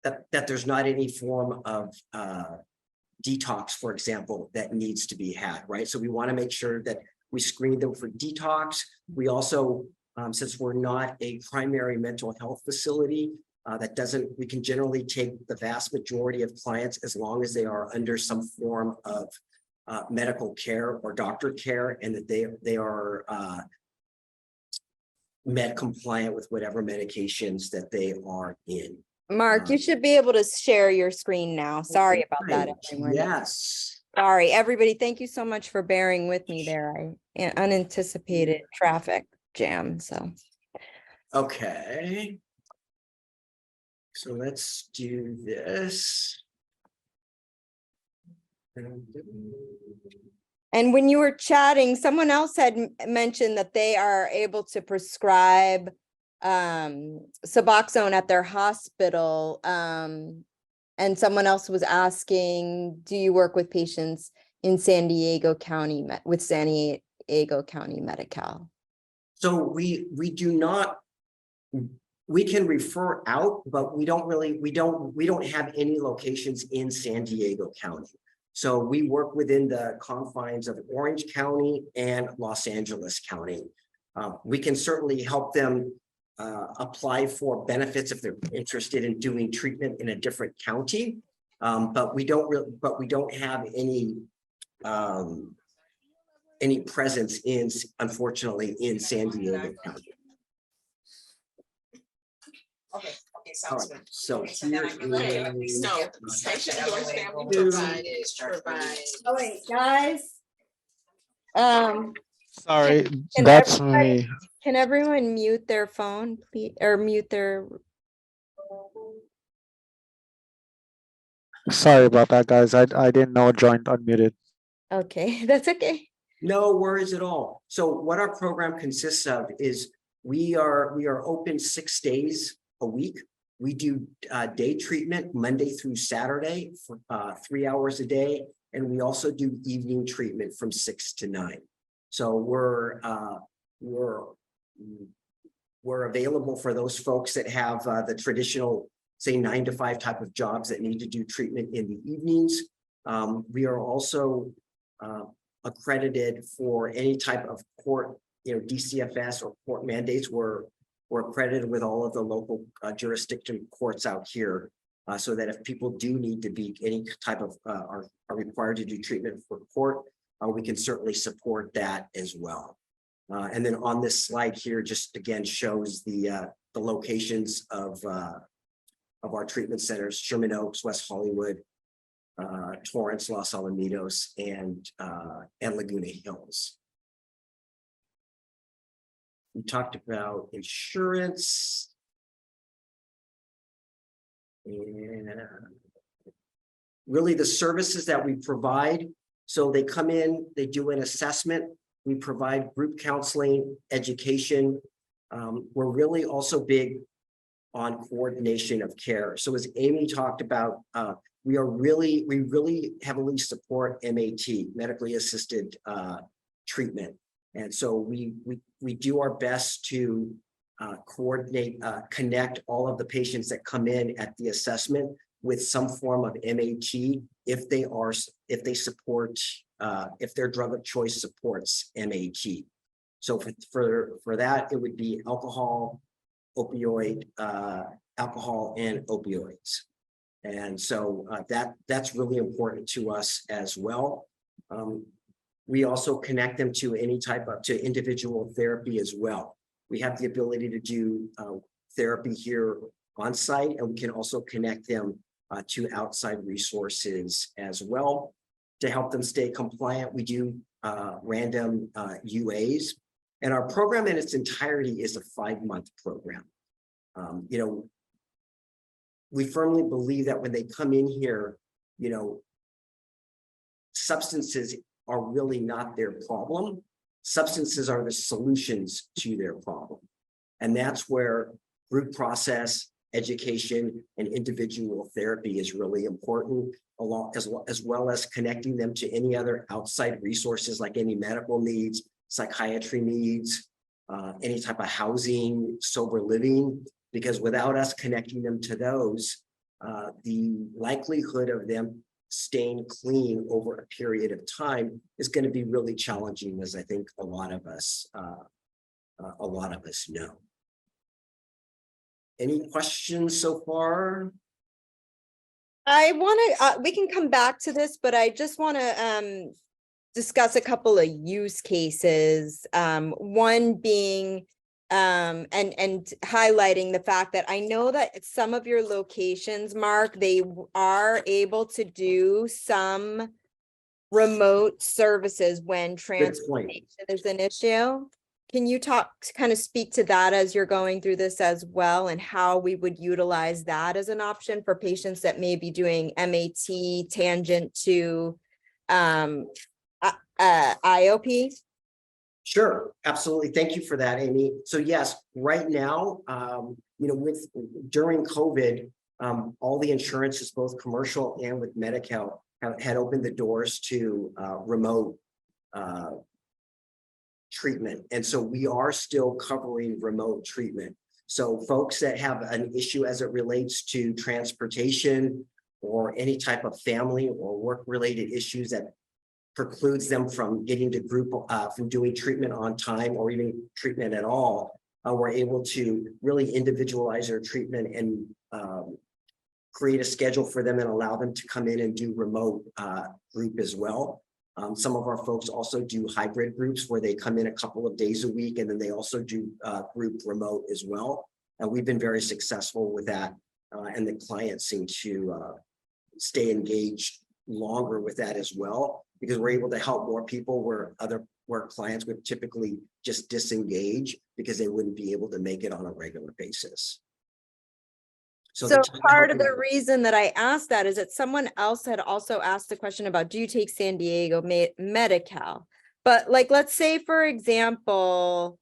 that there's not any form of detox, for example, that needs to be had, right? So we want to make sure that we screen them for detox. We also, since we're not a primary mental health facility, we can generally take the vast majority of clients as long as they are under some form of medical care or doctor care, and that they are med compliant with whatever medications that they are in. Mark, you should be able to share your screen now. Sorry about that, everyone. Yes. Sorry, everybody. Thank you so much for bearing with me there. Unanticipated traffic jam, so. Okay. So let's do this. And when you were chatting, someone else had mentioned that they are able to prescribe Suboxone at their hospital. And someone else was asking, do you work with patients in San Diego County with San Diego County Medi-Cal? So we do not, we can refer out, but we don't have any locations in San Diego County. So we work within the confines of Orange County and Los Angeles County. We can certainly help them apply for benefits if they're interested in doing treatment in a different county, but we don't have any presence in, unfortunately, in San Diego County. Okay, sounds good. So Okay, so here then I can is Station Doors Family provide. Oh wait, guys. Sorry, Can that's everybody- me. Can everyone mute their phone, please, or mute their? Sorry about that, guys. I didn't know joint unmuted. Okay, that's okay. no worries at all. So what our program consists of is we are open 6 days a week. We do day treatment Monday through Saturday for 3 hours a day, and we also do evening treatment from 6 to 9. So we're available for those folks that have the traditional, say, 9 to 5 type of jobs that need to do treatment in the evenings. We are also accredited for any type of court, DCFS or court mandates. We're accredited with all of the local jurisdiction courts out here, so that if people do need to be any type of are required to do treatment for court, we can certainly support that as well. And then on this slide here, just again shows the locations of our treatment centers: Sherman Oaks, West Hollywood, Torrance, Los Alamitos, and Laguna Hills. We talked about insurance. And really the services that we provide. So they come in, they do an assessment. We provide group counseling, education. We're really also big on coordination of care. So as Amy talked about, we really heavily support MAT, medically assisted treatment. And so we do our best to coordinate, connect all of the patients that come in at the assessment with some form of MAT if their drug of choice supports MAT. So for that, it would be alcohol, alcohol and opioids. And so that's really important to us as well. We also connect them to any type of individual therapy as well. We have the ability to do therapy here on site, and we can also connect them to outside resources as well to help them stay compliant. We do random UAs, and our program in its entirety is a 5-month program. We firmly believe that when they come in here, substances are really not their problem. Substances are the solutions to their problem. And that's where group process, education, and individual therapy is really important, as well as connecting them to any other outside resources like any medical needs, psychiatry needs, any type of housing, sober living, because without us connecting them to those, the likelihood of them staying clean over a period of time is going to be really challenging, as I think a lot of us know. Any questions so far? I want to, we can come back to this, but I just want to discuss a couple of use cases. One being and highlighting the fact that I know that some of your locations, Mark, they are able to do some remote services when point. transportation is an issue. Can you kind of speak to that as you're going through this as well, and how we would utilize that as an option for patients that may be doing MAT tangent to IOP? Sure, absolutely. Thank you for that, Amy. So yes, right now, during COVID, all the insurances, both commercial and with Medi-Cal, had opened the doors to remote treatment. And so we are still covering remote treatment. So folks that have an issue as it relates to transportation or any type of family or work-related issues that precludes them from getting to group, from doing treatment on time or even treatment at all, we're able to really individualize their treatment and create a schedule for them and allow them to come in and do remote group as well. Some of our folks also do hybrid groups where they come in a couple of days a week, and then they also do group remote as well. And we've been very successful with that. And the clients seem to stay engaged longer with that as well, because we're able to help more people where clients would typically just disengage because they wouldn't be able to make it on a regular basis. So part of the reason that I asked that is that someone else had also asked the question about, do you take San Diego Medi-Cal? But like, let's say, for example,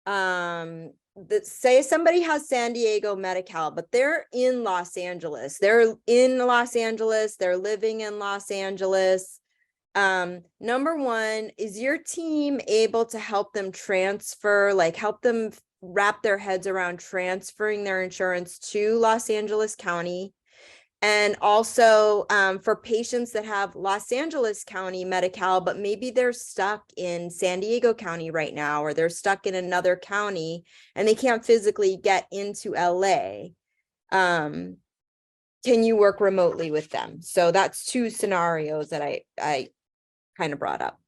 say somebody has San Diego Medi-Cal, but they're in Los Angeles. They're in Los Angeles. They're living in Los Angeles. Number one, is your team able to help them transfer, like help them wrap their heads around transferring their insurance to Los Angeles County? And also for patients that have Los Angeles County Medi-Cal, but maybe they're stuck in San Diego County right now, or they're stuck in another county and they can't physically get into LA. Can you work remotely with them? So that's two scenarios that I kind of brought up.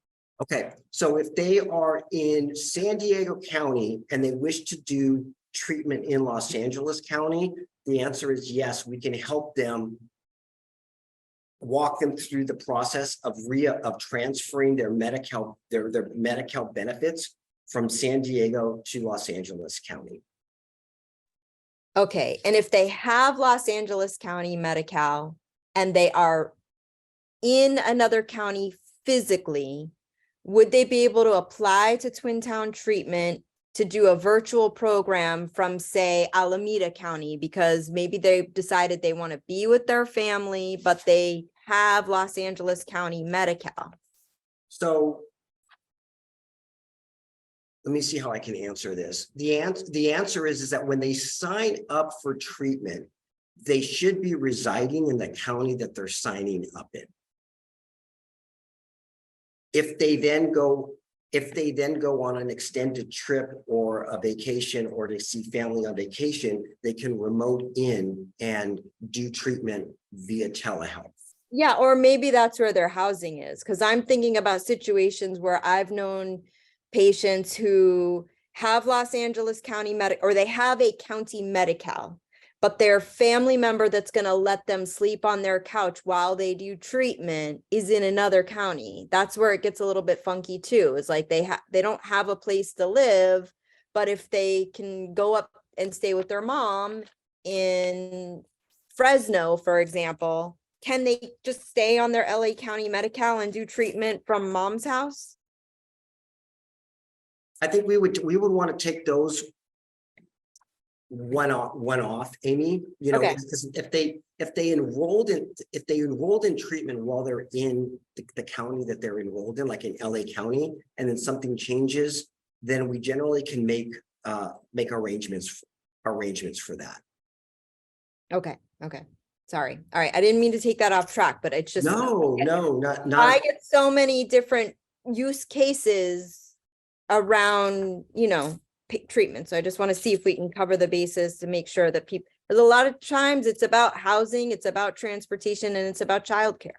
Okay, so if they are in San Diego County and they wish to do treatment in Los Angeles County, the answer is yes, we can help them, walk them through the process of transferring their Medi-Cal, their Medi-Cal benefits from San Diego to Los Angeles County. Okay, and if they have Los Angeles County Medi-Cal and they are in another county physically, would they be able to apply to Twin Town Treatment to do a virtual program from, say, Alameda County, because maybe they decided they want to be with their family, but they have Los Angeles County Medi-Cal? So let me see how I can answer this. The answer is that when they sign up for treatment, they should be residing in the county that they're signing up in. If they then go on an extended trip or a vacation, or to see family on vacation, they can remote in and do treatment via telehealth. Yeah, or maybe that's where their housing is, because I'm thinking about situations where I've known patients who have Los Angeles County or they have a county Medi-Cal, but their family member that's going to let them sleep on their couch while they do treatment is in another county. That's where it gets a little bit funky too. It's like they don't have a place to live, but if they can go up and stay with their mom in Fresno, for example, can they just stay on their LA County Medi-Cal and do treatment from mom's house? I think we would want to take those one off, Amy. You know, Okay. because if they enrolled in treatment while they're in the county that they're enrolled in, like in LA County, and then something changes then we generally can make arrangements for that. Okay, okay. Sorry. All right. I didn't mean to take that off track, but it's just. No, I not, get so many different use cases around, treatment. So I just want to see if we can cover the bases to make sure that people, because a lot of times it's about housing, it's about transportation, and it's about childcare.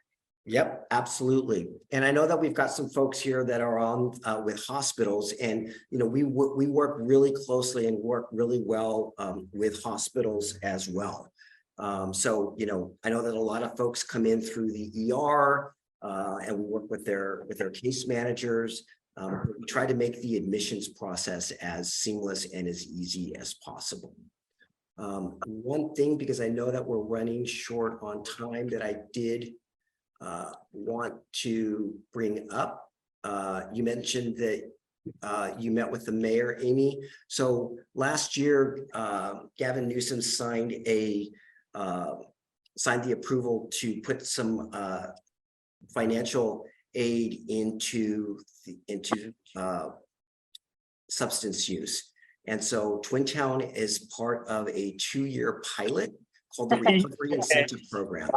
yep, absolutely. And I know that we've got some folks here that are on with hospitals, and we work really closely and work really well with hospitals as well. So I know that a lot of folks come in through the ER and we work with their case managers. We try to make the admissions process as seamless and as easy as possible. One thing, because I know that we're running short on time, that I did want to bring up. You mentioned that you met with the mayor, Amy. So last year, Gavin Newsom signed the approval to put some financial aid into substance use. And so Twintown is part of a 2-year pilot called the Recovery Incentive Programs.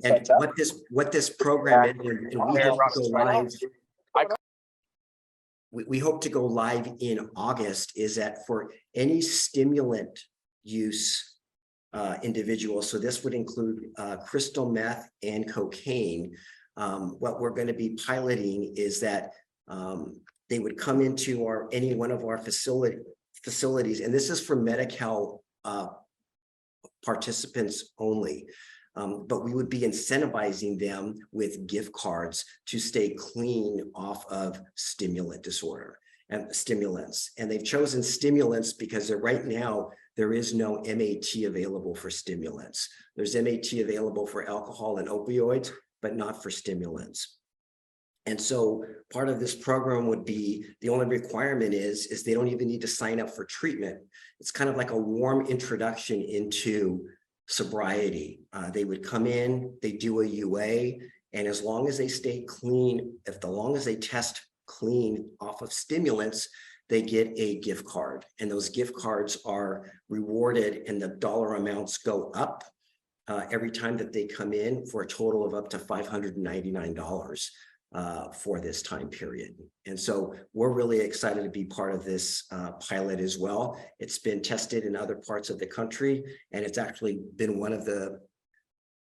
And what this program is, and we hope to go live. We hope to go live in August, is that for any stimulant use individual, so this would include crystal meth and cocaine. What we're going to be piloting is that they would come into any one of our facilities, and this is for Medi-Cal participants only. But we would be incentivizing them with gift cards to stay clean off of stimulant disorder and stimulants. And they've chosen stimulants because right now there is no MAT available for stimulants. There's MAT available for alcohol and opioids, but not for stimulants. And so part of this program would be, the only requirement is they don't even need to sign up for treatment. It's kind of like a warm introduction into sobriety. They would come in, they do a UA, and as long as they stay clean, as long as they test clean off of stimulants, they get a gift card. And those gift cards are rewarded, and the dollar amounts go up every time that they come in, for a total of up to $599 for this time period. And so we're really excited to be part of this pilot as well. It's been tested in other parts of the country, and it's actually been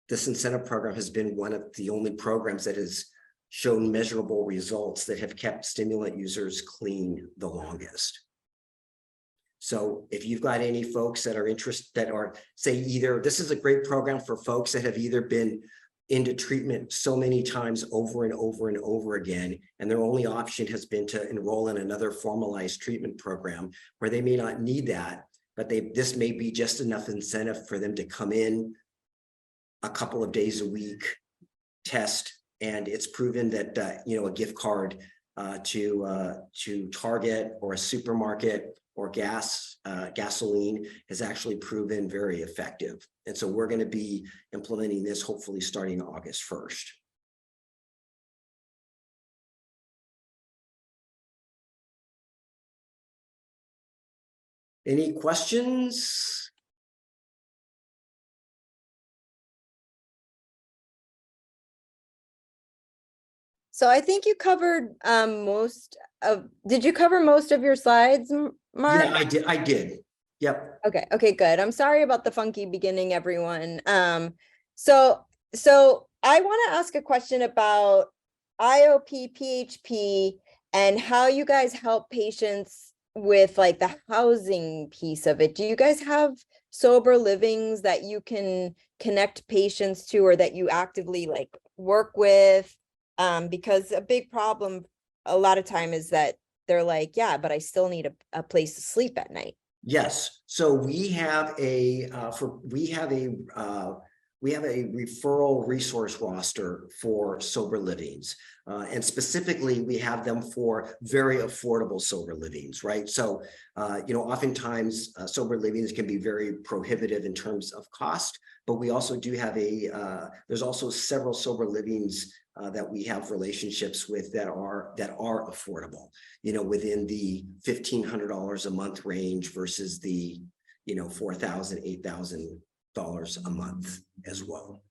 this incentive program has been one of the only programs that has shown measurable results that have kept stimulant users clean the longest. So if you've got any folks that are interested, that are, say, this is a great program for folks that have either been into treatment so many times over and over and over again, and their only option has been to enroll in another formalized treatment program where they may not need that, but this may be just enough incentive for them to come in a couple of days a week, test, and it's proven that a gift card to Target or a supermarket or gasoline has actually proven very effective. And so we're going to be implementing this hopefully starting August 1st. Any questions? So I think you covered did you cover most of your slides, Mark? Yeah, I did. Yep. Okay, good. I'm sorry about the funky beginning, everyone. So I want to ask a question about IOP, PHP, and how you guys help patients with like the housing piece of it. Do you guys have sober livings that you can connect patients to, or that you actively like work with? Because a big problem a lot of time is that they're like, yeah, but I still need a place to sleep at night. Yes. So we have a referral resource roster for sober livings. And specifically, we have them for very affordable sober livings, right? So, oftentimes sober livings can be very prohibitive in terms of cost, but we also do have there's also several sober livings that we have relationships with that are affordable, within the $1,500 a month range versus the, $4,000, $8,000 a month as well.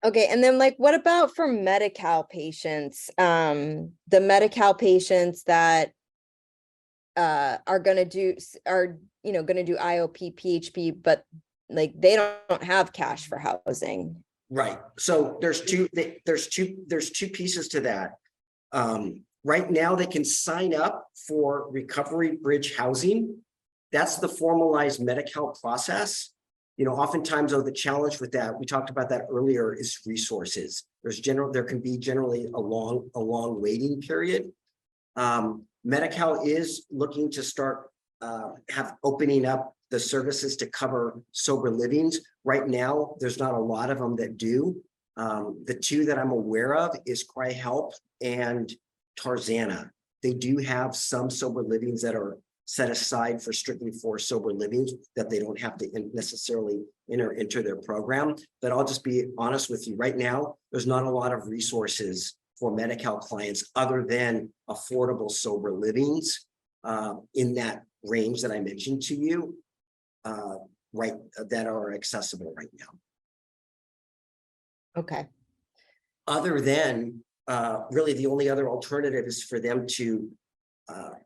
Okay, and then like, what about for Medi-Cal patients? The Medi-Cal patients that are gonna do IOP, PHP, but like they don't have cash for housing. Right. So there's two pieces to that. Right now they can sign up for Recovery Bridge housing. That's the formalized Medi-Cal process. Oftentimes though, the challenge with that, we talked about that earlier, is resources. There can be generally a long waiting period. Medi-Cal is looking to start opening up the services to cover sober livings. Right now, there's not a lot of them that do. The two that I'm aware of is CRI-Help and Tarzana. They do have some sober livings that are set aside strictly for sober livings that they don't have to necessarily enter their program. But I'll just be honest with you, right now, there's not a lot of resources for Medi-Cal clients other than affordable sober livings in that range that I mentioned to you, that are accessible right now. Okay. Other than really the only other alternative is for them to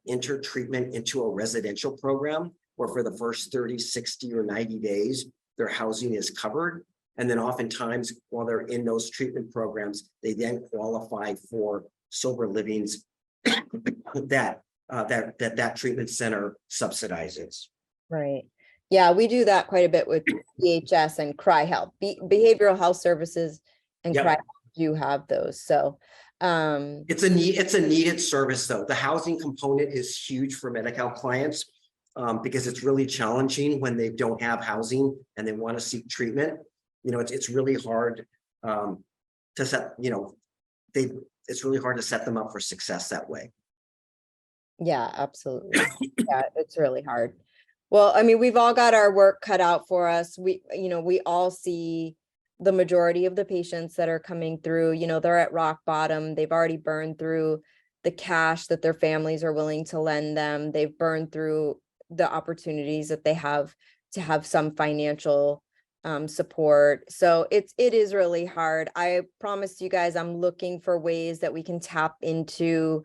enter treatment into a residential program where for the first 30, 60, or 90 days, their housing is covered. And then oftentimes while they're in those treatment programs, they then qualify for sober livings that treatment center subsidizes. Right. Yeah, we do that quite a bit with DHS and CRI-Help. Behavioral Health Services and Yep. CRI-Help do have those. So It's a needed service though. The housing component is huge for Medi-Cal clients because it's really challenging when they don't have housing and they want to seek treatment. It's really hard to set, it's really hard to set them up for success that way. yeah, absolutely. Yeah, it's really hard. Well, I mean, we've all got our work cut out for us. We all see the majority of the patients that are coming through, they're at rock bottom. They've already burned through the cash that their families are willing to lend them. They've burned through the opportunities that they have to have some financial support. So it is really hard. I promised you guys I'm looking for ways that we can tap into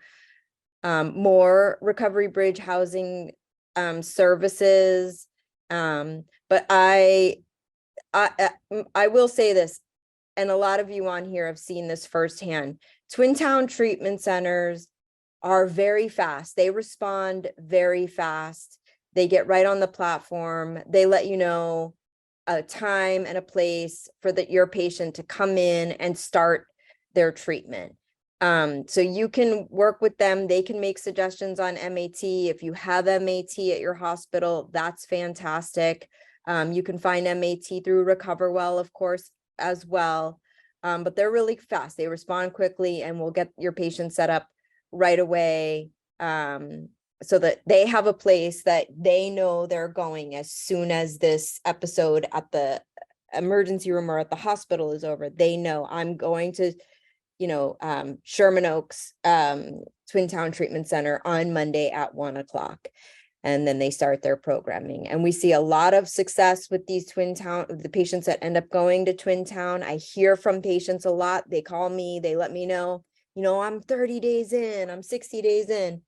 more Recovery Bridge housing services. But I will say this, and a lot of you on here have seen this firsthand. Twin Town treatment centers are very fast. They respond very fast. They get right on the platform. They let you know a time and a place for your patient to come in and start their treatment. So you can work with them. They can make suggestions on MAT. If you have MAT at your hospital, that's fantastic. You can find MAT through RecoverWell, of course, as well. But they're really fast. They respond quickly and will get your patient set up right away. So that they have a place that they know they're going as soon as this episode at the emergency room or at the hospital is over. They know I'm going to, Sherman Oaks Twin Town Treatment Center on Monday at 1:00. And then they start their programming. And we see a lot of success with these the patients that end up going to Twin Town. I hear from patients a lot. They call me, they let me know, I'm 30 days in, I'm 60 days in.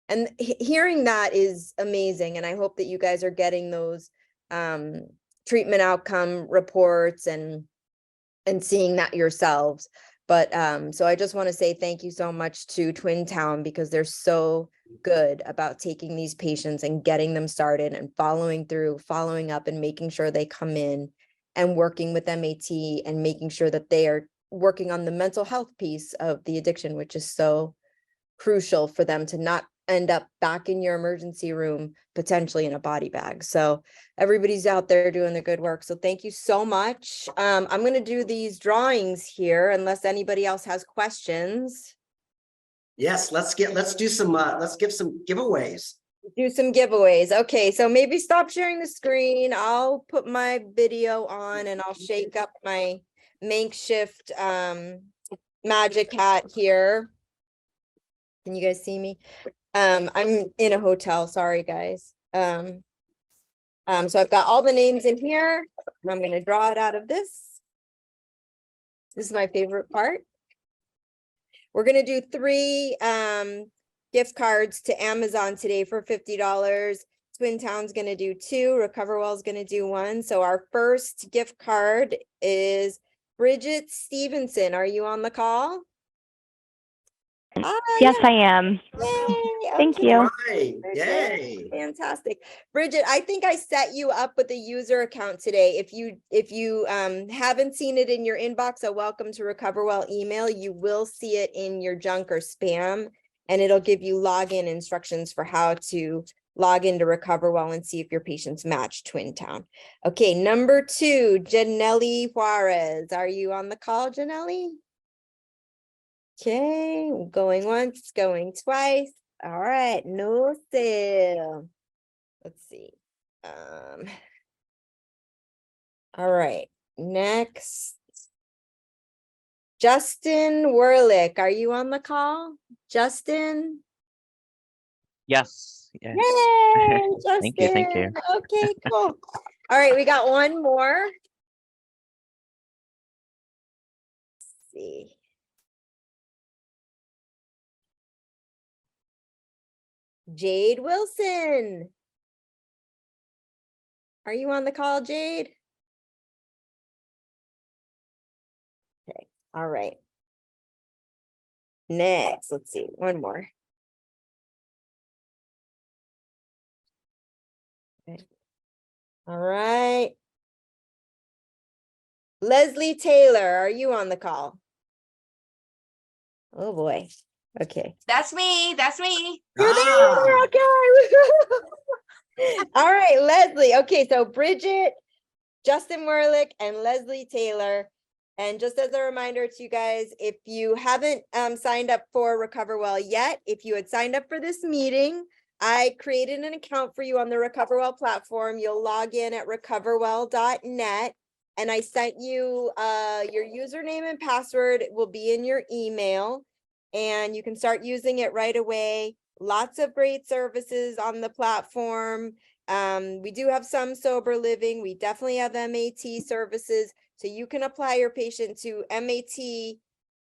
And hearing that is amazing. And I hope that you guys are getting those treatment outcome reports and seeing that yourselves. But so I just want to say thank you so much to Twin Town because they're so good about taking these patients and getting them started and following up and making sure they come in and working with MAT and making sure that they are working on the mental health piece of the addiction, which is so crucial for them to not end up back in your emergency room, potentially in a body bag. So everybody's out there doing the good work. So thank you so much. I'm going to do these drawings here unless anybody else has questions. Yes, let's give some giveaways. Do some giveaways. Okay, so maybe stop sharing the screen. I'll put my video on and I'll shake up my makeshift Magic Hat here. Can you guys see me? I'm in a hotel, sorry, guys. So I've got all the names in here. I'm gonna draw it out of this. This is my favorite part. We're gonna do 3 gift cards to Amazon today for $50. Twin Town's gonna do 2, Recoverwell's gonna do 1. So our first gift card is Bridget Stevenson. Are you on the call? Hi, Yes, I am. yay, Thank okay. you. Right, Bridget, yay. fantastic. Bridget, I think I set you up with a user account today. If you haven't seen it in your inbox, a welcome to Recoverwell email, you will see it in your junk or spam, and it'll give you login instructions for how to log into Recoverwell and see if your patients match Twin Town. Okay, number 2, Janelle Juarez. Are you on the call, Janelle? Okay, going once, going twice. All right, no sale. Let's see. All right, next. Justin Werlick, are you on the call? Justin? Yes, yes. Yay, Justin. Thank you, thank you. Okay, cool. All right, we got one more. Let's see. Jade Wilson. Are you on the call, Jade? Okay, all right. Next, let's see, one more. Okay. All right. Leslie Taylor, are you on the call? Oh, boy. Okay. That's me, that's me. You're there, okay. All right, Leslie. Okay, so Bridget, Justin Werlick, and Leslie Taylor. And just as a reminder to you guys, if you haven't signed up for Recoverwell yet, if you had signed up for this meeting, I created an account for you on the Recoverwell platform. You'll log in at recoverwell.net. And I sent you your username and password will be in your email. And you can start using it right away. Lots of great services on the platform. We do have some sober living. We definitely have MAT services. So you can apply your patient to MAT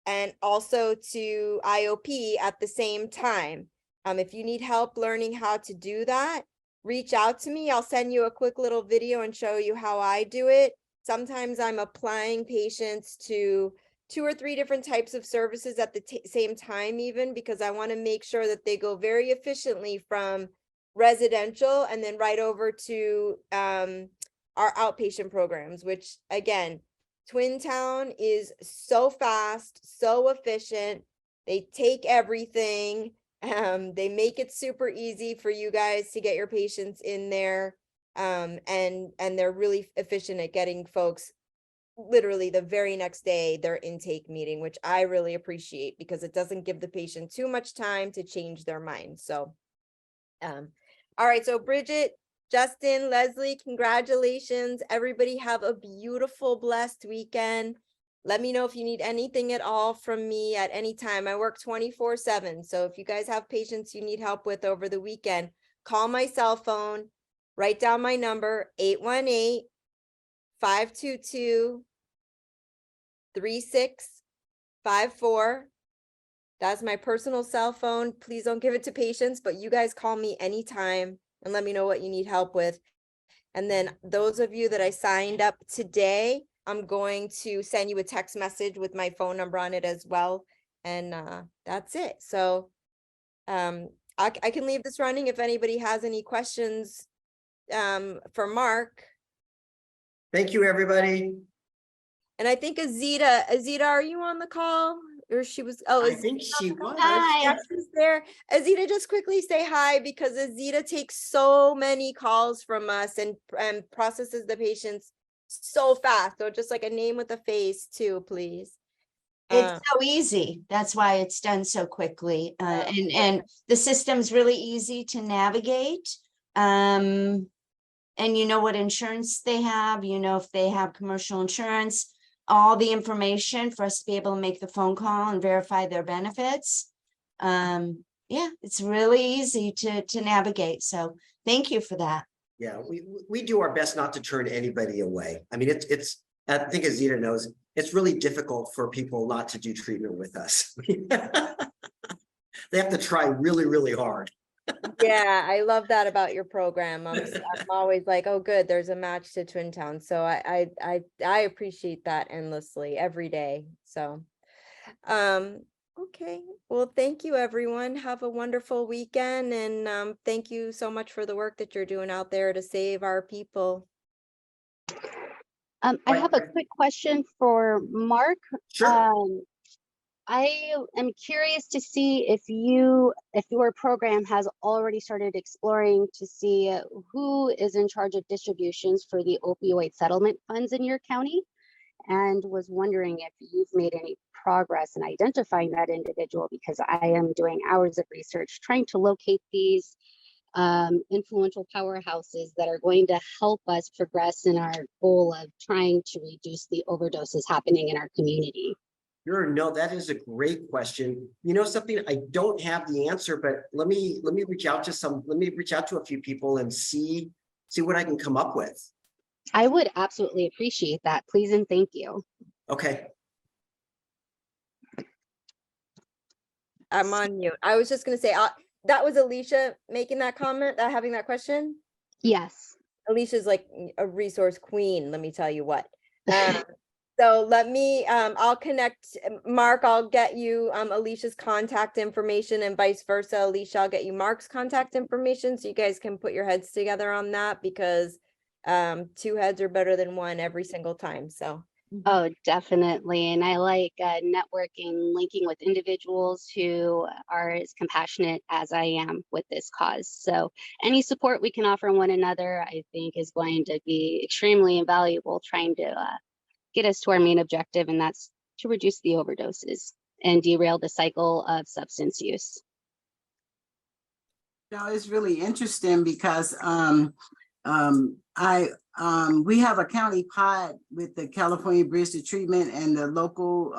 and also to IOP at the same time. If you need help learning how to do that, reach out to me. I'll send you a quick little video and show you how I do it. Sometimes I'm applying patients to 2 or 3 different types of services at the same time, even because I want to make sure that they go very efficiently from residential and then right over to our outpatient programs, which again, Twin Town is so fast, so efficient. They take everything. They make it super easy for you guys to get your patients in there. And they're really efficient at getting folks literally the very next day their intake meeting, which I really appreciate because it doesn't give the patient too much time to change their mind. So, all right. So Bridget, Justin, Leslie, congratulations. Everybody have a beautiful, blessed weekend. Let me know if you need anything at all from me at any time. I work 24/7. So if you guys have patients you need help with over the weekend, call my cell phone, write down my number, 818-522-3654. That's my personal cell phone. Please don't give it to patients, but you guys call me anytime and let me know what you need help with. And then those of you that I signed up today, I'm going to send you a text message with my phone number on it as well. And that's it. So I can leave this running if anybody has any questions for Mark. Thank you, everybody. And I think Azita, are you on the call? Or she was, oh, I think she was. yeah, she's there. Azita, just quickly say hi because Azita takes so many calls from us and processes the patients so fast. So just like a name with a face too, please. It's so easy. That's why it's done so quickly. And the system's really easy to navigate. And you know what insurance they have, you know, if they have commercial insurance, all the information for us to be able to make the phone call and verify their benefits. Yeah, it's really easy to navigate. So thank you for that. Yeah, we do our best not to turn anybody away. I mean, it's, I think as Zita knows, it's really difficult for people not to do treatment with us. They have to try really, really hard. Yeah, I love that about your program. I'm always like, oh, good, there's a match to Twin Town. So I appreciate that endlessly every day. So, okay. Well, thank you, everyone. Have a wonderful weekend, and thank you so much for the work that you're doing out there to save our people. I Right. have a quick question for Mark. Sure. I am curious to see if your program has already started exploring to see who is in charge of distributions for the opioid settlement funds in your county, and was wondering if you've made any progress in identifying that individual, because I am doing hours of research trying to locate these influential powerhouses that are going to help us progress in our goal of trying to reduce the overdoses happening in our community. Sure, no, that is a great question. You know something, I don't have the answer, but let me reach out to a few people and see what I can come up with. I would absolutely appreciate that. Please and thank you. Okay. I'm on mute. I was just gonna say, that was Alicia making that comment, having that question. Yes. Alicia's like a resource queen, let me tell you what. So let me, I'll connect, Mark, I'll get you Alicia's contact information, and vice versa. Alicia, I'll get you Mark's contact information so you guys can put your heads together on that, because two heads are better than one every single time. So Oh, definitely. And I like networking, linking with individuals who are as compassionate as I am with this cause. So any support we can offer one another, I think, is going to be extremely invaluable, trying to get us to our main objective, and that's to reduce the overdoses and derail the cycle of substance use. No, it's really interesting because we have a county pod with the California Bridge to Treatment, and the local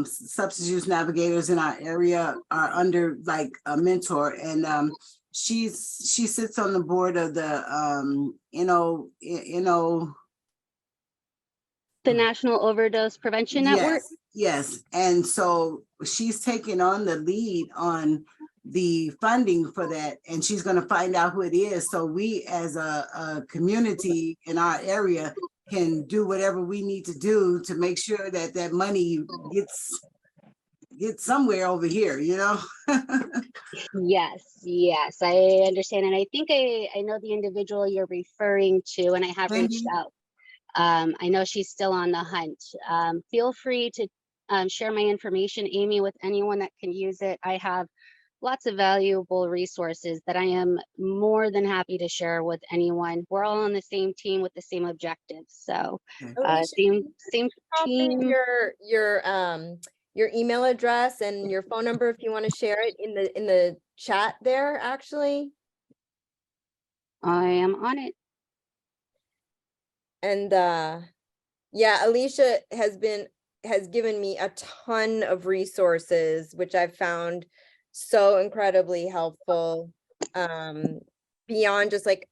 substance use navigators in our area are under like a mentor, and she sits on the board of the The National Overdose Prevention Network. Yes, and so she's taking on the lead on the funding for that, and she's going to find out who it is, so we as a community in our area can do whatever we need to do to make sure that that money gets somewhere over here, you know. Yes, I understand, and I think I know the individual you're referring to, and I have reached out. I know she's still on the hunt. Feel free to share my information, Amy, with anyone that can use it. I have lots of valuable resources that I am more than happy to share with anyone. We're all on the same team with the same objectives. So same team. Your email address and your phone number if you want to share it in the chat there, actually. I am on it. And yeah, Alicia has given me a ton of resources, which I've found so incredibly helpful, beyond just like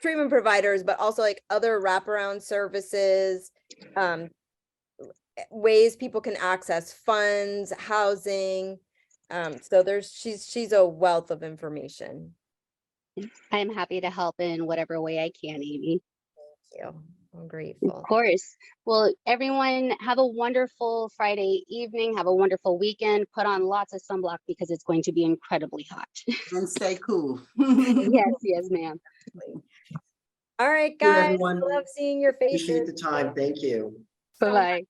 treatment providers, but also like other wraparound services, ways people can access funds, housing. So she's a wealth of information. I am happy to help in whatever way I can, Amy. Thank you. I'm grateful. Of course. Well, everyone, have a wonderful Friday evening. Have a wonderful weekend. Put on lots of sunblock because it's going to be incredibly hot. And stay cool. Yes, ma'am. All right, Thank you, guys. everyone. Love seeing your faces. Appreciate the time. Thank you. Bye-bye.